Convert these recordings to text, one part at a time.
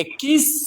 21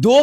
2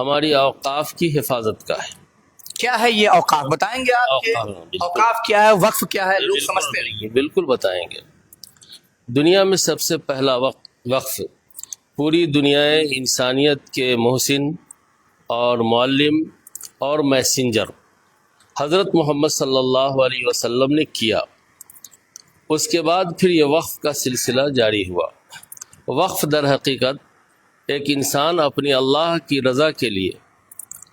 ہماری اوقاف کی حفاظت کا ہے۔ کیا ہے یہ اوقاف؟ بتائیں گے آپ کہ اوقاف، بالکل۔ اوقاف کیا ہے، وقف کیا ہے؟ لوگ سمجھتے نہیں ہیں۔ بالکل بتائیں گے۔ دنیا میں سب سے پہلا وقف پوری دنیا انسانیت کے محسن اور معلم اور میسنجر حضرت محمد صلی اللہ علیہ وسلم نے کیا۔ اس کے بعد پھر یہ وقف کا سلسلہ جاری ہوا۔ وقف در حقیقت ایک انسان اپنی اللہ کی رضا کے لیے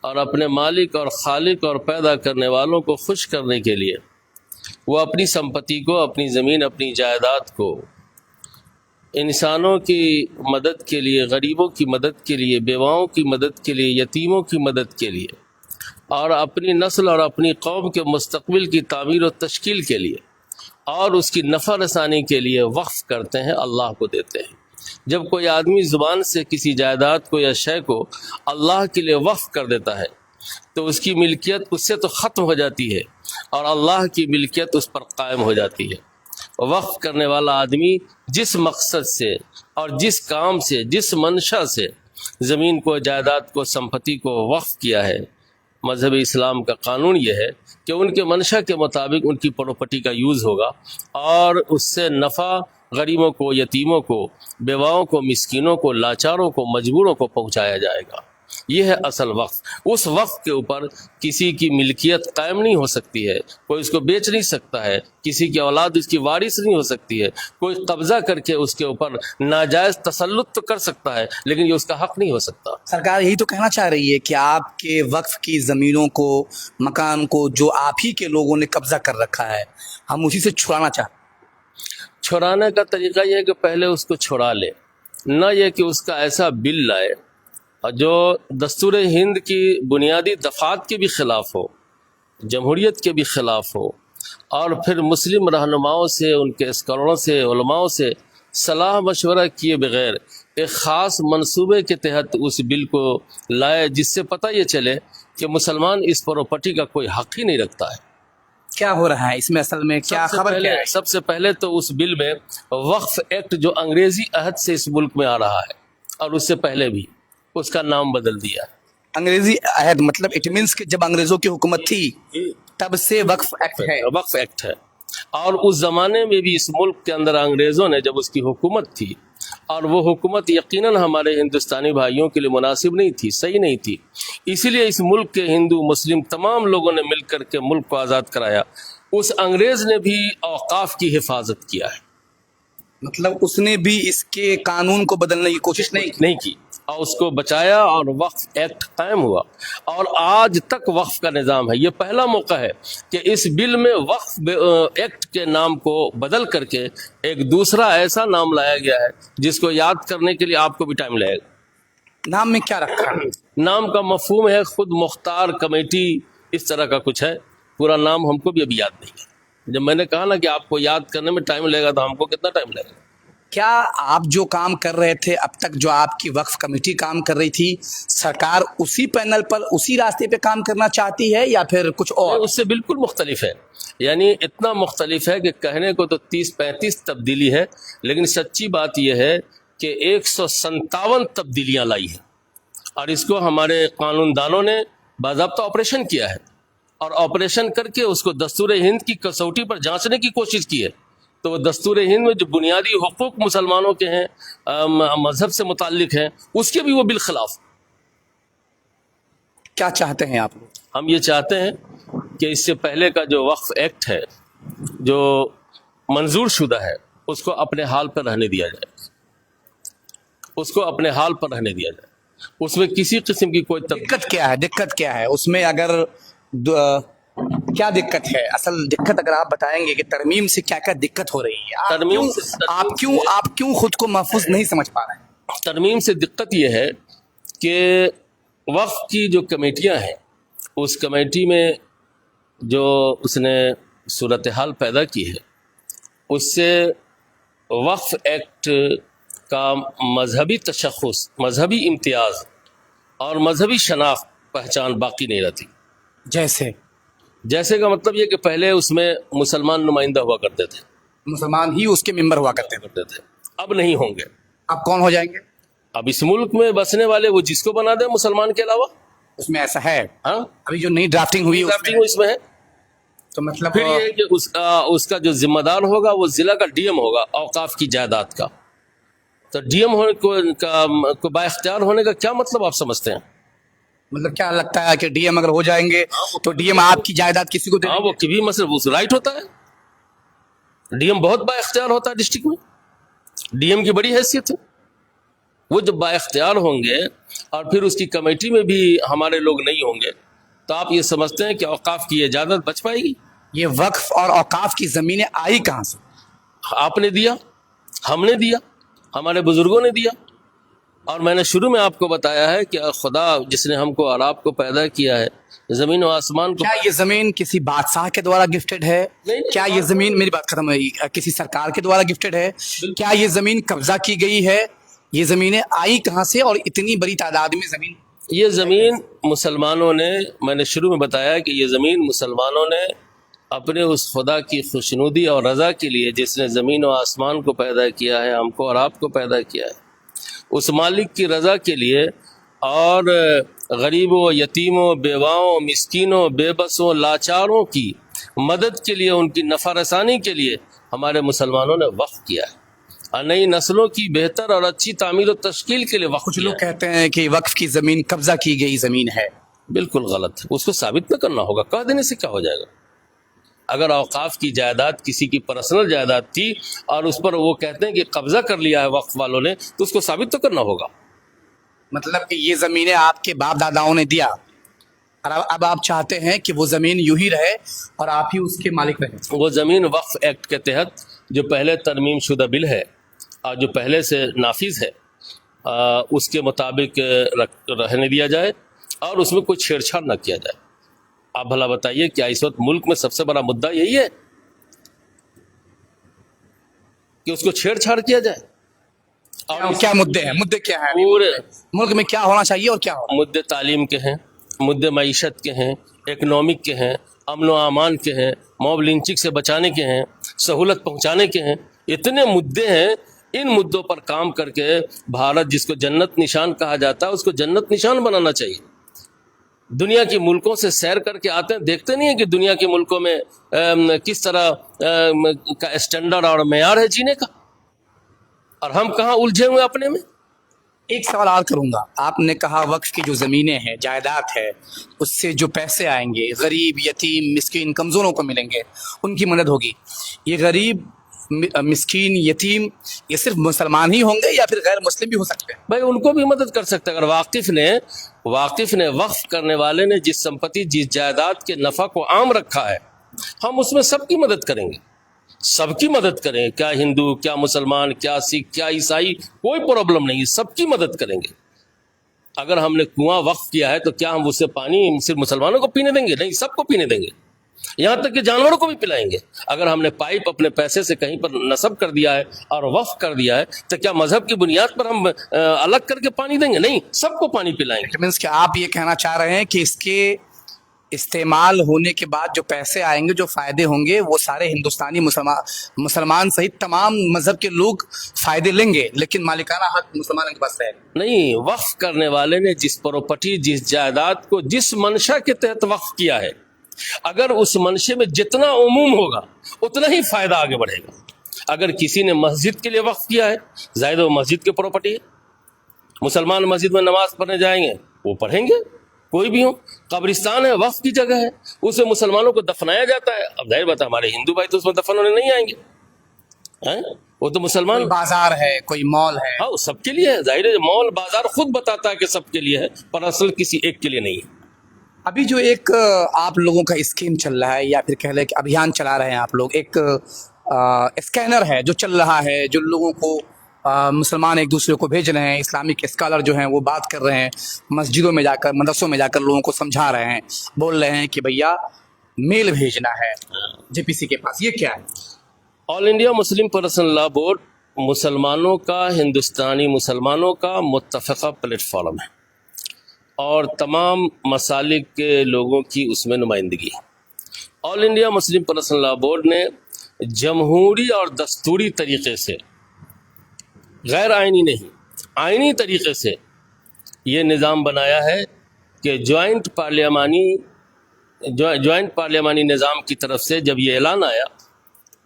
اور اپنے مالک اور خالق اور پیدا کرنے والوں کو خوش کرنے کے لیے وہ اپنی سمپتی کو، اپنی زمین، اپنی جائیداد کو انسانوں کی مدد کے لیے، غریبوں کی مدد کے لیے، بیواؤں کی مدد کے لیے، یتیموں کی مدد کے لیے اور اپنی نسل اور اپنی قوم کے مستقبل کی تعمیر و تشکیل کے لیے اور اس کی نفع رسانی کے لیے وقف کرتے ہیں، اللہ کو دیتے ہیں۔ جب کوئی آدمی زبان سے کسی جائیداد کو یا شے کو اللہ کے لیے وقف کر دیتا ہے تو اس کی ملکیت اس سے تو ختم ہو جاتی ہے اور اللہ کی ملکیت اس پر قائم ہو جاتی ہے۔ وقف کرنے والا آدمی جس مقصد سے اور جس کام سے، جس منشا سے زمین کو، جائیداد کو، سمپتی کو وقف کیا ہے، مذہب اسلام کا قانون یہ ہے کہ ان کے منشا کے مطابق ان کی پراپرٹی کا یوز ہوگا اور اس سے نفع غریبوں کو، یتیموں کو، بیواؤں کو، مسکینوں کو، لاچاروں کو، مجبوروں کو پہنچایا جائے گا۔ یہ ہے اصل وقف۔ اس وقف کے اوپر کسی کی ملکیت قائم نہیں ہو سکتی ہے، کوئی اس کو بیچ نہیں سکتا ہے، کسی کی اولاد اس کی وارث نہیں ہو سکتی ہے، کوئی قبضہ کر کے اس کے اوپر ناجائز تسلط تو کر سکتا ہے لیکن یہ اس کا حق نہیں ہو سکتا۔ سرکار یہی تو کہنا چاہ رہی ہے کہ آپ کے وقف کی زمینوں کو، مکان کو جو آپ ہی کے لوگوں نے قبضہ کر رکھا ہے، ہم اسی سے چھڑانا چاہتے ہیں۔ چھڑانے کا طریقہ یہ ہے کہ پہلے اس کو چھڑا لے، نہ یہ کہ اس کا ایسا بل لائے جو دستور ہند کی بنیادی دفعات کے بھی خلاف ہو، جمہوریت کے بھی خلاف ہو، اور پھر مسلم رہنماؤں سے، ان کے اسکالروں سے، علماؤں سے صلاح مشورہ کیے بغیر ایک خاص منصوبے کے تحت اس بل کو لائے جس سے پتہ یہ چلے کہ مسلمان اس پراپرٹی کا کوئی حق ہی نہیں رکھتا ہے۔ کیا ہو رہا ہے اس میں؟ اصل میں کیا خبر کیا ہے؟ سب سے پہلے تو اس بل میں وقف ایکٹ جو انگریزی عہد سے اس ملک میں آ رہا ہے اور اس سے پہلے بھی اس کا نام بدل دیا ہے۔ انگریزی عہد مطلب اٹ مینس کہ جب انگریزوں کی حکومت تھی تب سے وقف ایکٹ ہے۔ وقف ایکٹ ہے، اور اس زمانے میں بھی اس ملک کے اندر انگریزوں نے جب اس کی حکومت تھی، اور وہ حکومت یقیناً ہمارے ہندوستانی بھائیوں کے لیے مناسب نہیں تھی، صحیح نہیں تھی، اسی لیے اس ملک کے ہندو مسلم تمام لوگوں نے مل کر کے ملک کو آزاد کرایا۔ اس انگریز نے بھی اوقاف کی حفاظت کیا ہے، مطلب اس نے بھی اس کے قانون کو بدلنے کی کوشش نہیں کی اور اس کو بچایا اور وقف ایکٹ قائم ہوا، اور آج تک وقف کا نظام ہے۔ یہ پہلا موقع ہے کہ اس بل میں وقف ایکٹ کے نام کو بدل کر کے ایک دوسرا ایسا نام لایا گیا ہے جس کو یاد کرنے کے لیے آپ کو بھی ٹائم لگے گا۔ نام میں کیا رکھا ہے؟ نام کا مفہوم ہے خود مختار کمیٹی، اس طرح کا کچھ ہے، پورا نام ہم کو بھی ابھی یاد نہیں ہے۔ جب میں نے کہا نا کہ آپ کو یاد کرنے میں ٹائم لگے گا تو ہم کو کتنا ٹائم لگے گا؟ کیا آپ جو کام کر رہے تھے اب تک، جو آپ کی وقف کمیٹی کام کر رہی تھی، سرکار اسی پینل پر، اسی راستے پہ کام کرنا چاہتی ہے یا پھر کچھ اور؟ اس سے بالکل مختلف ہے، یعنی اتنا مختلف ہے کہ کہنے کو تو 30-35 تبدیلی ہے، لیکن سچی بات یہ ہے کہ 157 تبدیلیاں لائی ہیں، اور اس کو ہمارے قانون دانوں نے باضابطہ آپریشن کیا ہے، اور آپریشن کر کے اس کو دستور ہند کی کسوٹی پر جانچنے کی کوشش کی ہے۔ تو وہ دستور ہند میں جو بنیادی حقوق مسلمانوں کے ہیں، مذہب سے متعلق ہیں، اس کے بھی وہ بالخلاف۔ کیا چاہتے ہیں آپ لوگ؟ ہم یہ چاہتے ہیں کہ اس سے پہلے کا جو وقف ایکٹ ہے جو منظور شدہ ہے اس کو اپنے حال پر رہنے دیا جائے، اس کو اپنے حال پر رہنے دیا جائے، اس میں کسی قسم کی کوئی دقت کیا ہے؟ دقت کیا ہے اس میں؟ اگر کیا دقت ہے؟ اصل دقت اگر آپ بتائیں گے کہ ترمیم سے کیا کیا دقت ہو رہی ہے، آپ کیوں خود کو محفوظ نہیں سمجھ پا رہے ہیں؟ ترمیم سے دقت یہ ہے کہ وقف کی جو کمیٹیاں ہیں، اس کمیٹی میں جو اس نے صورتحال پیدا کی ہے، اس سے وقف ایکٹ کا مذہبی تشخص، مذہبی امتیاز اور مذہبی شناخت، پہچان باقی نہیں رہتی۔ جیسے کا مطلب یہ کہ پہلے اس میں مسلمان نمائندہ ہوا کرتے تھے، مسلمان ہی اس کے ممبر ہوا کرتے تھے، اب نہیں ہوں گے۔ اب کون ہو جائیں گے؟ اب اس ملک میں بسنے والے وہ جس کو بنا دیں مسلمان کے علاوہ. اس میں ایسا ہے؟ ہاں ابھی جو نئی ڈرافٹنگ ہوئی اس میں ہے. تو مطلب پھر یہ ہے کہ اس کا جو ذمہ دار ہوگا وہ ضلع کا ڈی ایم ہوگا اوقاف کی جائیداد کا. تو ڈی ایم کو با اختیار ہونے کا کیا مطلب آپ سمجھتے ہیں؟ مطلب کیا لگتا ہے کہ ڈی ایم اگر ہو جائیں گے تو ڈی ایم آپ کی جائیداد کسی کو دے ہاں وہ کبھی مسئلہ رائٹ ہوتا ہے. ڈی ایم بہت با اختیار ہوتا ہے ڈسٹرکٹ میں. ڈی ایم کی بڑی حیثیت ہے. وہ جب با اختیار ہوں گے اور پھر اس کی کمیٹی میں بھی ہمارے لوگ نہیں ہوں گے تو آپ یہ سمجھتے ہیں کہ اوقاف کی اجازت بچ پائے گی؟ یہ وقف اور اوقاف کی زمینیں آئی کہاں سے؟ آپ نے دیا, ہم نے دیا, ہمارے بزرگوں نے دیا. اور میں نے شروع میں آپ کو بتایا ہے کہ خدا جس نے ہم کو اور آپ کو پیدا کیا ہے زمین و آسمان کو. کیا یہ زمین کسی بادشاہ کے دوارا گفٹڈ ہے؟ کیا یہ زمین, میری بات ختم ہوئی, کسی سرکار کے دوارا گفٹڈ ہے؟ کیا یہ زمین قبضہ کی گئی ہے؟ یہ زمینیں آئی کہاں سے اور اتنی بڑی تعداد میں زمین؟ یہ زمین مسلمانوں نے, میں نے شروع میں بتایا کہ یہ زمین مسلمانوں نے اپنے اس خدا کی خوشنودی اور رضا کے لیے جس نے زمین و آسمان کو پیدا کیا ہے, ہم کو اور آپ کو پیدا کیا ہے, اس مالک کی رضا کے لیے اور غریبوں, یتیموں, بیواؤں, مسکینوں, بے بسوں, لاچاروں کی مدد کے لیے, ان کی نفع رسانی کے لیے ہمارے مسلمانوں نے وقف کیا ہے. اور نئی نسلوں کی بہتر اور اچھی تعمیر و تشکیل کے لیے وقف کچھ کیا لوگ ہے. کہتے ہیں کہ وقف کی زمین قبضہ کی گئی زمین ہے. بالکل غلط. اس کو ثابت نہ کرنا ہوگا, کہہ دینے سے کیا ہو جائے گا. اگر اوقاف کی جائیداد کسی کی پرسنل جائیداد تھی اور اس پر وہ کہتے ہیں کہ قبضہ کر لیا ہے وقف والوں نے تو اس کو ثابت تو کرنا ہوگا. مطلب کہ یہ زمینیں آپ کے باپ داداؤں نے دیا اور اب آپ چاہتے ہیں کہ وہ زمین یوں ہی رہے اور آپ ہی اس کے مالک رہیں. وہ زمین وقف ایکٹ کے تحت جو پہلے ترمیم شدہ بل ہے اور جو پہلے سے نافذ ہے اس کے مطابق رہنے دیا جائے اور اس میں کوئی چھیڑ چھاڑ نہ کیا جائے. آپ بھلا بتائیے کیا اس وقت ملک میں سب سے بڑا مدعا یہی ہے کہ اس کو چھیڑ چھاڑ کیا جائے؟ کیا مدعے ہیں؟ مدعے کیا ہیں پورے ملک میں؟ کیا ہونا چاہیے اور کیا ہو؟ مدعے تعلیم کے ہیں, مدعے معیشت کے ہیں, اکنامک کے ہیں, امن و امان کے ہیں, موب لنچنگ سے بچانے کے ہیں, سہولت پہنچانے کے ہیں. اتنے مدعے ہیں. ان مدعوں پر کام کر کے بھارت جس کو جنت نشان کہا جاتا ہے اس کو جنت نشان بنانا چاہیے. دنیا کے ملکوں سے سیر کر کے آتے ہیں, دیکھتے نہیں ہیں کہ دنیا کے ملکوں میں کس طرح کا اسٹینڈرڈ اور معیار ہے جینے کا, اور ہم کہاں الجھے ہوئے اپنے میں. ایک سوال اور کروں گا. آپ نے کہا وقف کی جو زمینیں ہیں, جائیداد ہے, اس سے جو پیسے آئیں گے غریب, یتیم, مسکین, کمزوروں کو ملیں گے, ان کی مدد ہوگی. یہ غریب, مسکین, یتیم یہ صرف مسلمان ہی ہوں گے یا پھر غیر مسلم بھی ہو سکتے ہیں؟ بھائی ان کو بھی مدد کر سکتے ہیں. اگر واقف نے وقف کرنے والے نے جس سمپتی جس جائیداد کے نفع کو عام رکھا ہے ہم اس میں سب کی مدد کریں گے, سب کی مدد کریں. کیا ہندو, کیا مسلمان, کیا سکھ, کیا عیسائی, کوئی پرابلم نہیں, سب کی مدد کریں گے. اگر ہم نے کنواں وقف کیا ہے تو کیا ہم اسے پانی صرف مسلمانوں کو پینے دیں گے؟ نہیں, سب کو پینے دیں گے, یہاں تک کہ جانوروں کو بھی پلائیں گے. اگر ہم نے پائپ اپنے پیسے سے کہیں پر نصب کر دیا ہے اور وقف کر دیا ہے تو کیا مذہب کی بنیاد پر ہم الگ کر کے پانی دیں گے؟ نہیں, سب کو پانی پلائیں گے. مینس کہ آپ یہ کہنا چاہ رہے ہیں کہ اس کے استعمال ہونے کے بعد جو پیسے آئیں گے, جو فائدے ہوں گے, وہ سارے ہندوستانی مسلمان سہت تمام مذہب کے لوگ فائدے لیں گے, لیکن مالکانہ حق مسلمانوں کے پاس رہے گا. نہیں, وقف کرنے والے نے جس پراپرٹی, جس جائیداد کو جس منشا کے تحت وقف کیا ہے, اگر اس منشے میں جتنا عموم ہوگا اتنا ہی فائدہ آگے بڑھے گا. اگر کسی نے مسجد کے لیے وقف کیا ہے, ظاہر وہ مسجد کی پراپرٹی ہے. مسلمان مسجد میں نماز پڑھنے جائیں گے, وہ پڑھیں گے, کوئی بھی ہو. قبرستان ہے, وقف کی جگہ ہے, اسے مسلمانوں کو دفنایا جاتا ہے. اب ظاہر بات ہے ہمارے ہندو بھائی تو اس میں دفن ہونے نہیں آئیں گے, وہ تو مسلمان. کوئی بازار ہے, کوئی مال ہے, ہاں سب کے لیے ہے. ظاہر ہے مال بازار خود بتاتا ہے کہ سب کے لیے ہے, پر اصل کسی ایک کے لیے نہیں ہے. ابھی جو ایک آپ لوگوں کا اسکیم چل رہا ہے یا پھر کہہ لیں کہ ابھیان چلا رہے ہیں آپ لوگ, ایک اسکینر ہے جو چل رہا ہے, جو لوگوں کو مسلمان ایک دوسرے کو بھیج رہے ہیں, اسلامک اسکالر جو ہیں وہ بات کر رہے ہیں, مسجدوں میں جا کر, مدرسوں میں جا کر لوگوں کو سمجھا رہے ہیں, بول رہے ہیں کہ بھیا میل بھیجنا ہے جے پی سی کے پاس. یہ کیا ہے؟ آل انڈیا مسلم پرسنل لا بورڈ مسلمانوں کا, ہندوستانی مسلمانوں کا متفقہ پلیٹ فارم ہے اور تمام مسالک کے لوگوں کی اس میں نمائندگی ہے. آل انڈیا مسلم پرسنل لا بورڈ نے جمہوری اور دستوری طریقے سے, غیر آئینی نہیں, آئینی طریقے سے یہ نظام بنایا ہے کہ جوائنٹ پارلیمانی نظام کی طرف سے جب یہ اعلان آیا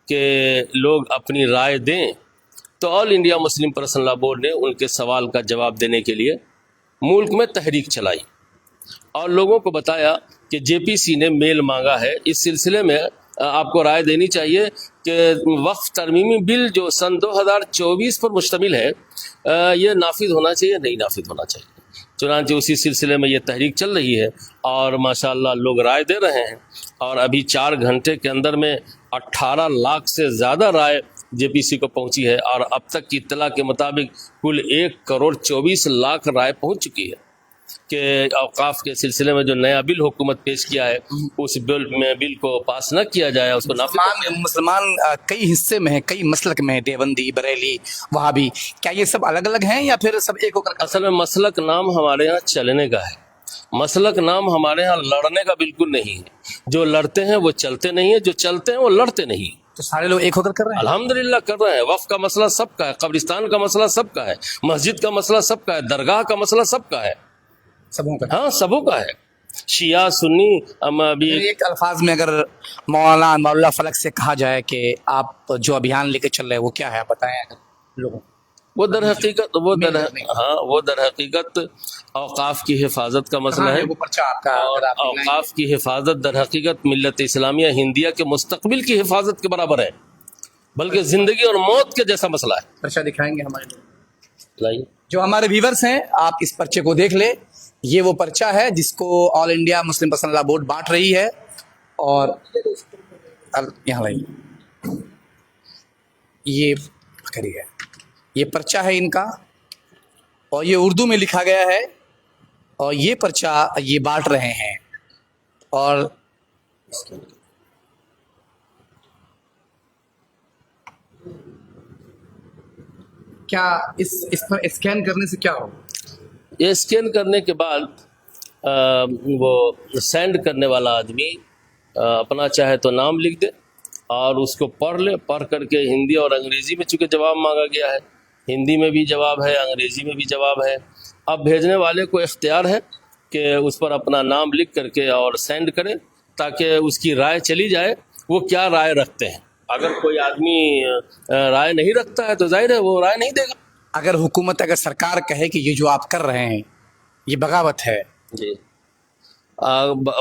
کہ لوگ اپنی رائے دیں تو all India Muslim personal law board نے ان کے سوال کا جواب دینے کے لیے ملک میں تحریک چلائی اور لوگوں کو بتایا کہ جے پی سی نے میل مانگا ہے، اس سلسلے میں آپ کو رائے دینی چاہیے کہ وقف ترمیمی بل جو سن 2024 پر مشتمل ہے یہ نافذ ہونا چاہیے، نہیں نافذ ہونا چاہیے۔ چنانچہ اسی سلسلے میں یہ تحریک چل رہی ہے اور ماشاءاللہ لوگ رائے دے رہے ہیں، اور ابھی 4 گھنٹے کے اندر میں 18 لاکھ سے زیادہ رائے جے پی سی کو پہنچی ہے، اور اب تک کی اطلاع کے مطابق کل 1,24,00,000 رائے پہنچ چکی ہے کہ اوقاف کے سلسلے میں جو نیا بل حکومت پیش کیا ہے اس بل کو پاس نہ کیا جائے، اس کو مسلمان کئی حصے میں ہیں، کئی مسلک میں ہیں، دیوبندی، بریلی، وہابی، کیا یہ سب الگ الگ ہیں یا پھر سب ایک ہو کر؟ اصل میں مسلک نام ہمارے ہاں چلنے کا ہے، مسلک نام ہمارے ہاں لڑنے کا بالکل نہیں ہے۔ جو لڑتے ہیں وہ چلتے نہیں ہیں، جو چلتے ہیں وہ لڑتے نہیں۔ تو سارے لوگ ایک ہو کر رہے ہیں؟ الحمدللہ کر رہے ہیں۔ وقف کا مسئلہ سب کا ہے، قبرستان کا مسئلہ سب کا ہے، مسجد کا مسئلہ سب کا ہے، درگاہ کا مسئلہ سب کا ہے، سبوں کا؟ ہاں سبوں کا ہے، شیعہ سنی۔ ابھی ایک الفاظ میں اگر مولانا انوار اللہ فلک سے کہا جائے کہ آپ جو ابھیان لے کے چل رہے ہیں وہ کیا ہے، آپ بتائیں اگر لوگوں کو۔ وہ در حقیقت اوقاف کی حفاظت کا مسئلہ ہے، وہ پرچہ آپ کا اور اوقاف کی حفاظت در حقیقت ملت اسلامیہ ہندیہ کے مستقبل کی حفاظت کے برابر ہے، بلکہ زندگی اور موت کے جیسا مسئلہ ہے۔ پرچہ دکھائیں گے ہمارے لوگ؟ لائیے۔ جو ہمارے ویورز ہیں آپ اس پرچے کو دیکھ لیں، یہ وہ پرچہ ہے جس کو all India Muslim personal law board بانٹ رہی ہے، اور یہاں لائیے، یہ کریے، یہ پرچہ ہے ان کا، اور یہ اردو میں لکھا گیا ہے، اور یہ پرچہ یہ بانٹ رہے ہیں۔ اور کیا اس پر اسکین کرنے سے کیا ہوگا؟ یہ اسکین کرنے کے بعد وہ سینڈ کرنے والا آدمی اپنا چاہے تو نام لکھ دے اور اس کو پڑھ لے، پڑھ کر کے ہندی اور انگریزی میں چونکہ جواب مانگا گیا ہے، ہندی میں بھی جواب ہے، انگریزی میں بھی جواب ہے، اب بھیجنے والے کو اختیار ہے کہ اس پر اپنا نام لکھ کر کے اور سینڈ کرے تاکہ اس کی رائے چلی جائے وہ کیا رائے رکھتے ہیں۔ اگر کوئی آدمی رائے نہیں رکھتا ہے تو ظاہر ہے وہ رائے نہیں دے گا۔ اگر حکومت، اگر سرکار کہے کہ یہ جو آپ کر رہے ہیں یہ بغاوت ہے، جی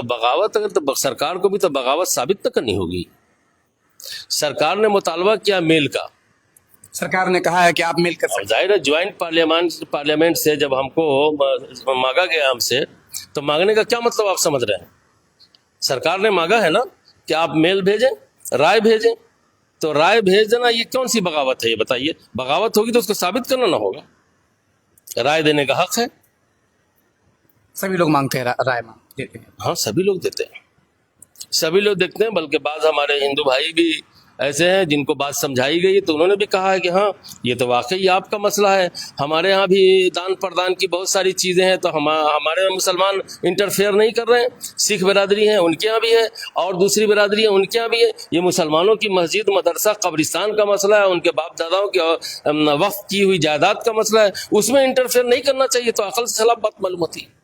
بغاوت، اگر تو سرکار کو بھی تو بغاوت ثابت نہ کرنی ہوگی۔ سرکار نے مطالبہ کیا میل کا، سرکار نے کہا ہے کہ آپ میل کر اور سکتے ظاہر ہے جوائنٹ پارلیمنٹ سے جب ہم کو مانگا گیا ہم سے، تو مانگنے کا کیا مطلب آپ سمجھ رہے ہیں؟ سرکار نے مانگا ہے نا کہ آپ میل بھیجیں، رائے بھیجیں، تو رائے بھیج دینا یہ کون سی بغاوت ہے؟ یہ بتائیے، بغاوت ہوگی تو اس کو ثابت کرنا نہ ہوگا۔ رائے دینے کا حق ہے، سبھی لوگ مانگتے ہیں، رائے دیتے ہیں۔ ہاں سبھی لوگ دیتے ہیں، سبھی لوگ دیکھتے ہیں، بلکہ بعض ہمارے ہندو بھائی بھی ایسے ہیں جن کو بات سمجھائی گئی تو انہوں نے بھی کہا ہے کہ ہاں یہ تو واقعی آپ کا مسئلہ ہے، ہمارے ہاں بھی دان پردان کی بہت ساری چیزیں ہیں تو ہمارے مسلمان انٹرفیئر نہیں کر رہے ہیں، سکھ برادری ہیں ان کے ہاں بھی ہے اور دوسری برادری ہیں ان کے ہاں بھی ہے، یہ مسلمانوں کی مسجد، مدرسہ، قبرستان کا مسئلہ ہے، ان کے باپ داداؤں کی وقف کی ہوئی جائیداد کا مسئلہ ہے، اس میں انٹرفیئر نہیں کرنا چاہیے، تو عقل سے خلاف بات معلوم ہوتی ہے۔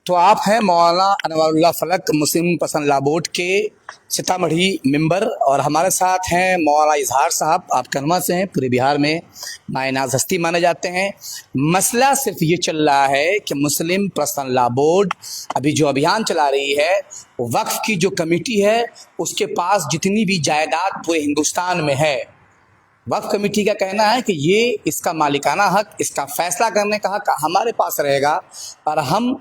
تو آپ ہیں مولانا انوار اللہ فلک، مسلم پرسنل لاء بورڈ کے سیتامڑھی ممبر، اور ہمارے ساتھ ہیں مولانا اظہار صاحب، آپ کنوا سے ہیں، پورے بہار میں مائے ناز ہستی مانے جاتے ہیں۔ مسئلہ صرف یہ چل رہا ہے کہ مسلم پرسنل لاء بورڈ ابھی جو ابھیان چلا رہی ہے، وقف کی جو کمیٹی ہے اس کے پاس جتنی بھی جائیداد پورے ہندوستان میں ہے، وقف کمیٹی کا کہنا ہے کہ یہ اس کا مالکانہ حق، اس کا فیصلہ کرنے کا حق ہمارے پاس رہے گا، اور ہم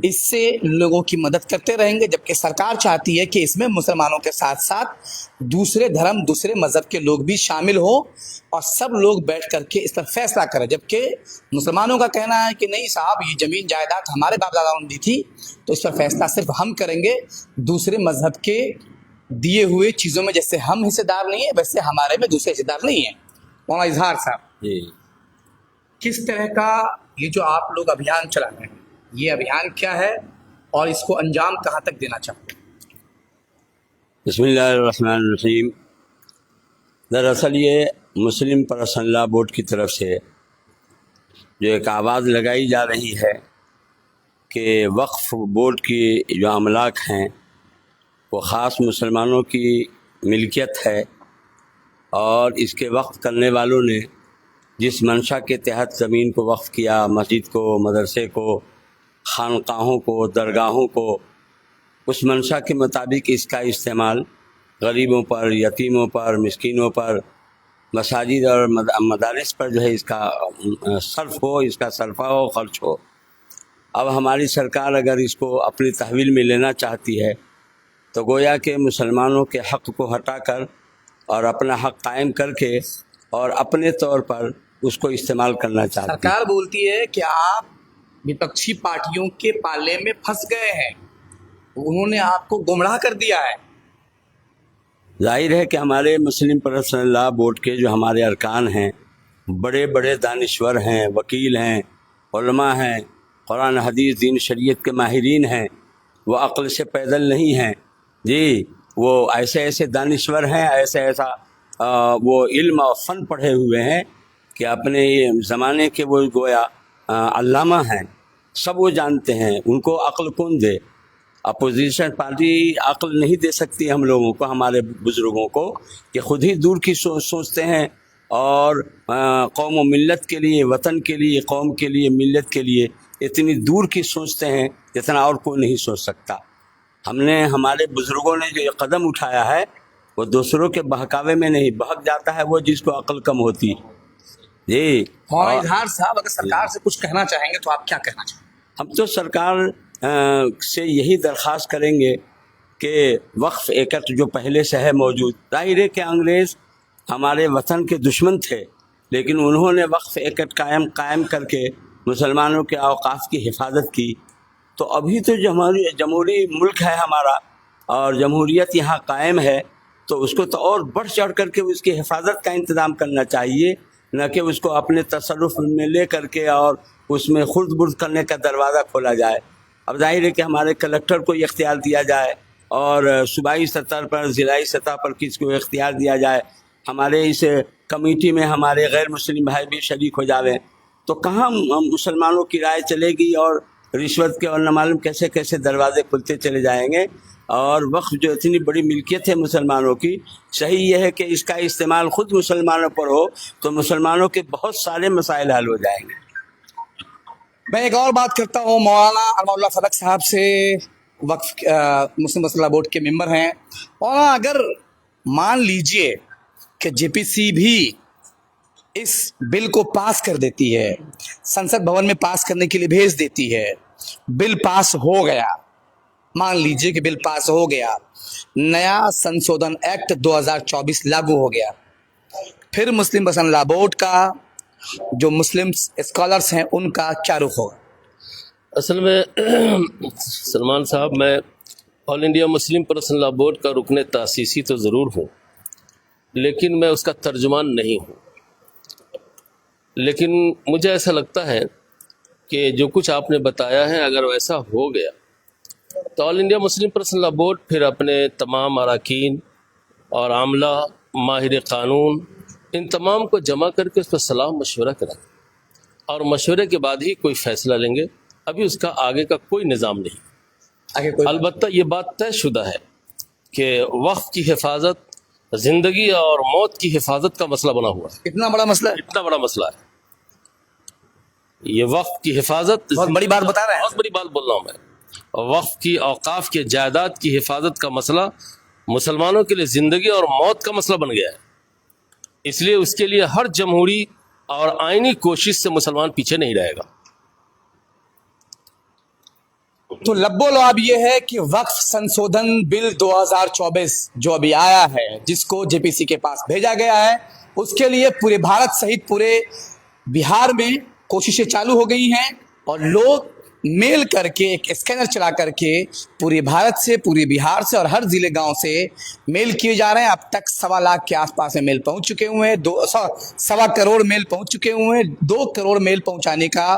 اس سے لوگوں کی مدد کرتے رہیں گے، جبکہ سرکار چاہتی ہے کہ اس میں مسلمانوں کے ساتھ ساتھ دوسرے دھرم، دوسرے مذہب کے لوگ بھی شامل ہوں اور سب لوگ بیٹھ کر کے اس پر فیصلہ کریں، جبکہ مسلمانوں کا کہنا ہے کہ نہیں صاحب، یہ زمین جائیداد ہمارے باپ داداؤں نے دی تھی تو اس پر فیصلہ صرف ہم کریں گے، دوسرے مذہب کے دیے ہوئے چیزوں میں جیسے ہم حصے دار نہیں ہیں ویسے ہمارے میں دوسرے حصے دار نہیں ہیں۔ مولانا اظہار صاحب، کس طرح کا یہ جو آپ لوگ ابھیان چلا رہے ہیں، یہ ابھیان کیا ہے اور اس کو انجام کہاں تک دینا چاہتے ہیں؟ بسم اللہ الرحمن الرحیم۔ دراصل یہ مسلم پرسنل لاء بورڈ کی طرف سے جو ایک آواز لگائی جا رہی ہے کہ وقف بورڈ کی جو املاک ہیں وہ خاص مسلمانوں کی ملکیت ہے، اور اس کے وقف کرنے والوں نے جس منشا کے تحت زمین کو وقف کیا، مسجد کو، مدرسے کو، خانقاہوں کو، درگاہوں کو، اس منشا کے مطابق اس کا استعمال غریبوں پر، یتیموں پر، مسکینوں پر، مساجد اور مدارس پر جو ہے اس کا صرف ہو، اس کا صرفہ ہو، خرچ ہو۔ اب ہماری سرکار اگر اس کو اپنی تحویل میں لینا چاہتی ہے تو گویا کہ مسلمانوں کے حق کو ہٹا کر اور اپنا حق قائم کر کے اور اپنے طور پر اس کو استعمال کرنا چاہتی ہے۔ سرکار بولتی ہے کہ آپ وپکشی پارٹیوں کے پالے میں پھنس گئے ہیں، انہوں نے آپ کو گمراہ کر دیا ہے۔ ظاہر ہے کہ ہمارے مسلم پرسنل لا بورڈ کے جو ہمارے ارکان ہیں بڑے بڑے دانشور ہیں، وکیل ہیں، علماء ہیں، قرآن حدیث دین شریعت کے ماہرین ہیں، وہ عقل سے پیدل نہیں ہیں جی، وہ ایسے ایسے دانشور ہیں، ایسا وہ علم اور فن پڑھے ہوئے ہیں کہ اپنے زمانے کے وہ گویا علامہ ہیں، سب وہ جانتے ہیں، ان کو عقل کون دے؟ اپوزیشن پارٹی عقل نہیں دے سکتی ہم لوگوں کو، ہمارے بزرگوں کو، کہ خود ہی دور کی سوچتے ہیں اور قوم و ملت کے لیے، وطن کے لیے، قوم کے لیے، ملت کے لیے اتنی دور کی سوچتے ہیں جتنا اور کوئی نہیں سوچ سکتا۔ ہمارے بزرگوں نے جو یہ قدم اٹھایا ہے وہ دوسروں کے بہکاوے میں نہیں، بہک جاتا ہے وہ جس کو عقل کم ہوتی جی۔ مولانا اظہار صاحب، اگر سرکار سے کچھ کہنا چاہیں گے تو آپ کیا کہنا چاہیں گے؟ ہم تو سرکار سے یہی درخواست کریں گے کہ وقف ایکٹ جو پہلے سے ہے موجود، ظاہر ہے کہ انگریز ہمارے وطن کے دشمن تھے، لیکن انہوں نے وقف ایکٹ قائم کر کے مسلمانوں کے اوقاف کی حفاظت کی۔ تو ابھی تو جمہوری ملک ہے ہمارا اور جمہوریت یہاں قائم ہے، تو اس کو تو اور بڑھ چڑھ کر کے اس کی حفاظت کا انتظام کرنا چاہیے، نہ کہ اس کو اپنے تصرف میں لے کر کے اور اس میں خرد برد کرنے کا دروازہ کھولا جائے۔ اب ظاہر ہے کہ ہمارے کلکٹر کو یہ اختیار دیا جائے اور صوبائی سطح پر، ضلعی سطح پر کس کو اختیار دیا جائے، ہمارے اس کمیٹی میں ہمارے غیر مسلم بھائی بھی شریک ہو جاویں، تو کہاں مسلمانوں کی رائے چلے گی اور رشوت کے اور نہ معلوم کیسے کیسے دروازے کھلتے چلے جائیں گے۔ اور وقف جو اتنی بڑی ملکیت ہے مسلمانوں کی، صحیح یہ ہے کہ اس کا استعمال خود مسلمانوں پر ہو تو مسلمانوں کے بہت سارے مسائل حل ہو جائیں گے۔ میں ایک اور بات کرتا ہوں، مولانا ارمان اللہ فلک صاحب سے، وقف مسلم مسئلہ بورڈ کے ممبر ہیں۔ مولانا، اگر مان لیجئے کہ جے پی سی بھی اس بل کو پاس کر دیتی ہے، سنسد بھون میں پاس کرنے کے لیے بھیج دیتی ہے، بل پاس ہو گیا، مان لیجئے کہ بل پاس ہو گیا، نیا سنشودھن ایکٹ 2024 لاگو ہو گیا، پھر مسلم پرسنل لا بورڈ کا، جو مسلم اسکالرس ہیں، ان کا کیا رخ ہوگا؟ اصل میں سلمان صاحب، میں آل انڈیا مسلم پرسنل لا بورڈ کا رکن تاسیسی تو ضرور ہوں، لیکن میں اس کا ترجمان نہیں ہوں۔ لیکن مجھے ایسا لگتا ہے کہ جو کچھ آپ نے بتایا ہے، اگر ویسا ہو گیا تو آل انڈیا مسلم پرسنل لا بورڈ پھر اپنے تمام اراکین اور عاملہ، ماہر قانون، ان تمام کو جمع کر کے اس پر صلاح مشورہ کریں اور مشورے کے بعد ہی کوئی فیصلہ لیں گے۔ ابھی اس کا آگے کا کوئی نظام نہیں۔ البتہ یہ بات طے شدہ ہے کہ وقف کی حفاظت زندگی اور موت کی حفاظت کا مسئلہ بنا ہوا ہے۔ اتنا بڑا مسئلہ ہے، اتنا بڑا مسئلہ ہے یہ وقف کی حفاظت، بہت بڑی بات بتا رہے ہیں۔ بہت بڑی بات بول رہا ہوں میں۔ وقف کی اوقاف کے جائیداد کی حفاظت کا مسئلہ مسلمانوں کے لیے زندگی اور موت کا مسئلہ بن گیا ہے، اس لیے اس کے لیے ہر جمہوری اور آئینی کوشش سے مسلمان پیچھے نہیں رہے گا۔ تو لب و لعاب یہ ہے کہ وقف سنشودھن بل 2024 جو ابھی آیا ہے، جس کو جے پی سی کے پاس بھیجا گیا ہے، اس کے لیے پورے بھارت سہت پورے بہار میں کوششیں چالو ہو گئی ہیں، اور لوگ میل کر کے ایک اسکینر چلا کر کے پورے بھارت سے، پورے بہار سے اور ہر ضلع گاؤں سے میل کیے جا رہے ہیں۔ اب تک 1.25 لاکھ کے آس پاس میں میل پہنچ چکے ہوئے ہیں، 1.25 کروڑ میل پہنچ چکے ہوئے ہیں۔ 2 کروڑ میل پہنچانے کا